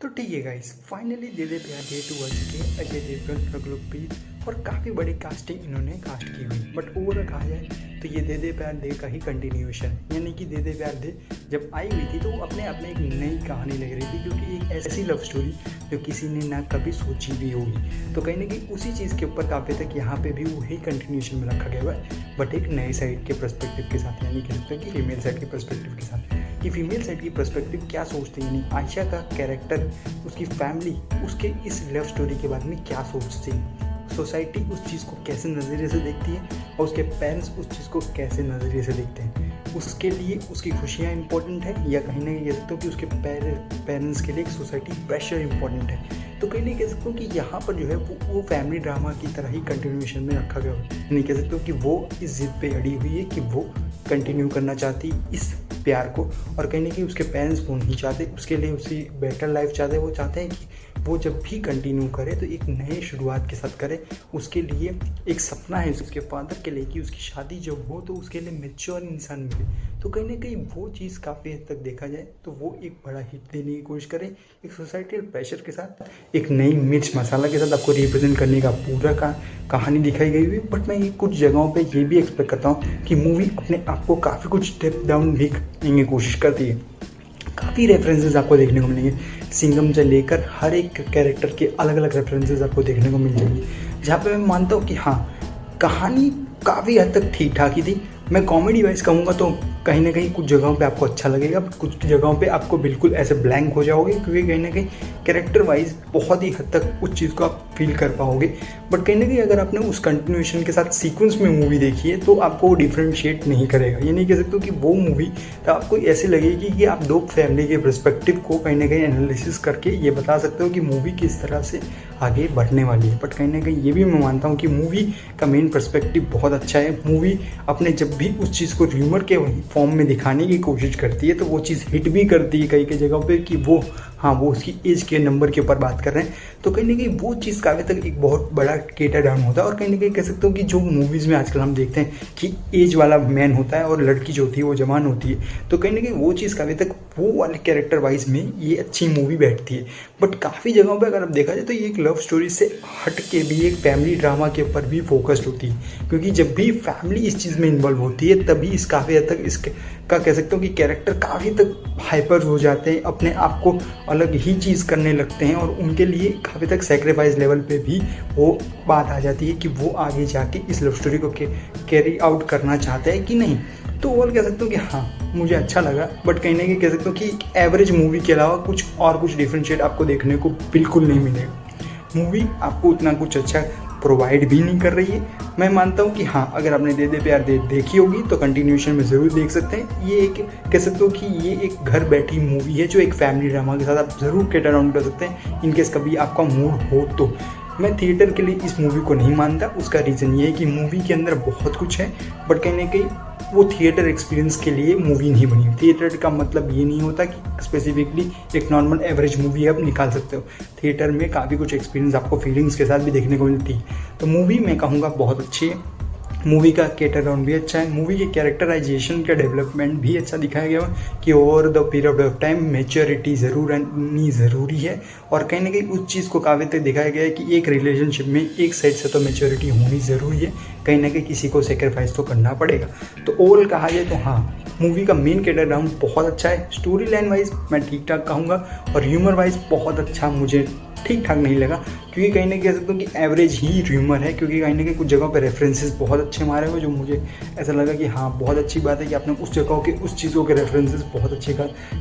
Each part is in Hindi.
तो ठीक है गाइस, फाइनली दे दे प्यार दे 2 आ चुके हैं। अजय देवगन, रघुवीर और काफ़ी बड़ी कास्टिंग इन्होंने कास्ट की हुई। बट ओवरऑल कहा जाए तो ये दे दे प्यार दे का ही कंटिन्यूएशन, यानी कि दे दे प्यार दे जब आई हुई थी तो वो अपने आप में एक नई कहानी लग रही थी, क्योंकि एक ऐसी लव स्टोरी जो किसी ने ना कभी सोची भी होगी। तो कहीं ना कहीं उसी चीज़ के ऊपर काफ़ी तक यहाँ पे भी वही कंटिन्यूएशन में रखा गया हुआ है, बट एक नए साइड के पर्सपेक्टिव के साथ, यानी कह सकते हैं कि फीमेल साइड के पर्सपेक्टिव के साथ। कि फीमेल साइड की पर्सपेक्टिव क्या सोचते हैं, यानी आयशा का कैरेक्टर, उसकी फैमिली उसके इस लव स्टोरी के बारे में क्या सोचती है, सोसाइटी उस चीज़ को कैसे नज़रिए से देखती है और उसके पेरेंट्स उस चीज़ को कैसे नज़रिए से देखते हैं। उसके लिए उसकी खुशियाँ इंपॉर्टेंट है या कहीं ना कहीं कह सकते हो कि उसके पेरेंट्स के लिए एक सोसाइटी प्रेशर इंपॉर्टेंट है। तो कहीं नहीं कह सकते हो कि यहाँ पर जो है वो फैमिली ड्रामा की तरह ही कंटिन्यूएशन में रखा गया है। नहीं कह सकते हो कि वो इस जिद पे अड़ी हुई है कि वो कंटिन्यू करना चाहती इस प्यार को, और कहीं ना कहीं उसके पेरेंट्स वो नहीं चाहते, उसके लिए उसी बेटर लाइफ चाहते हैं। वो चाहते हैं कि वो जब भी कंटिन्यू करे तो एक नए शुरुआत के साथ करे। उसके लिए एक सपना है उसके फादर के लिए कि उसकी शादी जब हो तो उसके लिए मैच्योर इंसान मिले। तो कहीं ना कहीं वो चीज़ काफ़ी हद तक देखा जाए तो वो एक बड़ा हिट देने की कोशिश करे, एक सोसाइटल प्रेशर के साथ, एक नई मिर्च मसाला के साथ आपको रिप्रेजेंट करने का पूरा कहानी दिखाई गई हुई। बट मैं ये कुछ जगहों पे ये भी एक्सपेक्ट करता हूँ कि मूवी अपने आप को काफ़ी कुछ स्टेप डाउन भी करने की कोशिश करती है। काफ़ी रेफरेंसेस आपको देखने को मिलेंगे, सिंघम से लेकर हर एक कैरेक्टर के अलग अलग रेफरेंसेस आपको देखने को मिल जाएंगे, जहाँ पे मैं मानता हूँ कि हाँ, कहानी काफ़ी हद तक ठीक ठाक ही थी। मैं कॉमेडी वाइज कहूँगा तो कहीं ना कहीं कुछ जगहों पे आपको अच्छा लगेगा, कुछ जगहों पे आपको बिल्कुल ऐसे ब्लैंक हो जाओगे, क्योंकि कहीं ना कहीं कैरेक्टर वाइज बहुत ही हद तक उस चीज़ को आप फील कर पाओगे। बट कहीं ना कहीं अगर आपने उस कंटिन्यूएशन के साथ सीक्वेंस में मूवी देखी है तो आपको वो डिफ्रेंशिएट नहीं करेगा। ये नहीं कह सकते कि वो मूवी तो आपको ऐसे लगेगी कि आप दो फैमिली के पर्सपेक्टिव को कहीं ना कहीं एनालिसिस करके ये बता सकते हो कि मूवी किस तरह से आगे बढ़ने वाली है। बट कहीं ना कहीं ये भी मैं मानता हूँ कि मूवी का मेन पर्सपेक्टिव बहुत अच्छा है। मूवी अपने जब भी उस चीज़ को ह्यूमर के फॉर्म में दिखाने की कोशिश करती है तो वो चीज़ हिट भी करती है कई कई जगहों पे कि वो हाँ, वो उसकी एज के नंबर के ऊपर बात कर रहे हैं। तो कहीं ना कहीं वो चीज़ काफ़ी तक एक बहुत बड़ा केटर डाउन होता है। और कहीं ना कहीं कह सकते हो कि जो मूवीज़ में आजकल हम देखते हैं कि एज वाला मैन होता है और लड़की जो होती है वो जवान होती है, तो कहीं ना कहीं वो चीज़ काफ़ी तक वो वाले कैरेक्टर वाइज में ये अच्छी मूवी बैठती है। बट काफ़ी जगहों पर अगर आप देखा जाए तो ये एक लव स्टोरी से हट के भी एक फैमिली ड्रामा के ऊपर भी फोकस्ड होती है, क्योंकि जब भी फैमिली इस चीज़ में इन्वॉल्व होती है तभी इस काफ़ी हद तक इसके का कह सकते हो कि कैरेक्टर काफ़ी तक हाइपर हो जाते हैं, अपने आप को अलग ही चीज़ करने लगते हैं, और उनके लिए काफ़ी तक सेक्रीफाइस लेवल पे भी वो बात आ जाती है कि वो आगे जाके इस लव स्टोरी को कैरी आउट करना चाहते हैं कि नहीं। तो ओवरऑल कह सकते हो कि हाँ, मुझे अच्छा लगा। बट कहीं ना कहीं कह सकते हो कि एवरेज मूवी के अलावा कुछ डिफरेंशिएट आपको देखने को बिल्कुल नहीं मिलेगा। मूवी आपको उतना कुछ अच्छा प्रोवाइड भी नहीं कर रही है। मैं मानता हूँ कि हाँ, अगर आपने दे दे प्यार दे देखी होगी तो कंटिन्यूएशन में ज़रूर देख सकते हैं। ये एक कह सकते हो कि ये एक घर बैठी मूवी है जो एक फैमिली ड्रामा के साथ आप ज़रूर कैटर डाउन कर सकते हैं, इनकेस कभी आपका मूड हो तो। मैं थिएटर के लिए इस मूवी को नहीं मानता। उसका रीज़न ये है कि मूवी के अंदर बहुत कुछ है, बट कहीं ना कहीं वो थिएटर एक्सपीरियंस के लिए मूवी नहीं बनी। थिएटर का मतलब ये नहीं होता कि स्पेसिफिकली एक नॉर्मल एवरेज मूवी आप निकाल सकते हो। थिएटर में काफ़ी कुछ एक्सपीरियंस आपको फीलिंग्स के साथ भी देखने को मिलती है। तो मूवी मैं कहूँगा बहुत अच्छी है। मूवी का कैटर डाउन भी अच्छा है। मूवी के कैरेक्टराइजेशन का डेवलपमेंट भी अच्छा दिखाया गया है कि over the period of time maturity ज़रूरी है, और कहीं ना कहीं उस चीज़ को काफ़ी तक दिखाया गया है कि एक रिलेशनशिप में एक साइड से तो मैच्योरिटी होनी ज़रूरी है, कहीं ना कहीं किसी को सेक्रीफाइस तो करना पड़ेगा। तो ओवरऑल कहा जाए तो हाँ, मूवी का मेन कैटर डाउन बहुत अच्छा है। स्टोरी लाइन वाइज मैं ठीक ठाक कहूँगा, और ह्यूमर वाइज बहुत अच्छा मुझे ठीक ठाक नहीं लगा, क्योंकि कहीं ना कह सकता हूँ कि एवरेज ही ह्यूमर है। क्योंकि कहीं ना कहीं कुछ जगहों पे रेफरेंसेस बहुत अच्छे मारे हुए, जो मुझे ऐसा लगा कि हाँ, बहुत अच्छी बात है कि आपने उस जगहों के उस चीज़ों के रेफरेंसेस बहुत अच्छे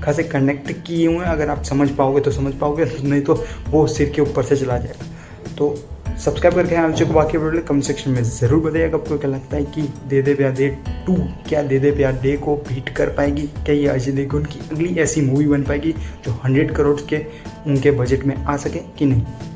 खासे कनेक्ट किए हुए हैं। अगर आप समझ पाओगे तो समझ पाओगे, नहीं तो वो सिर के ऊपर से चला जाएगा। तो सब्सक्राइब करके हाँ चुके, बाकी वीडियो कमेंट सेक्शन में ज़रूर बताइएगा आपको क्या लगता है कि दे दे प्यार दे 2 क्या दे दे प्यार दे को बीट कर पाएगी, क्या ये अजय देवगन की अगली ऐसी मूवी बन पाएगी जो 100 करोड़ के उनके बजट में आ सके कि नहीं।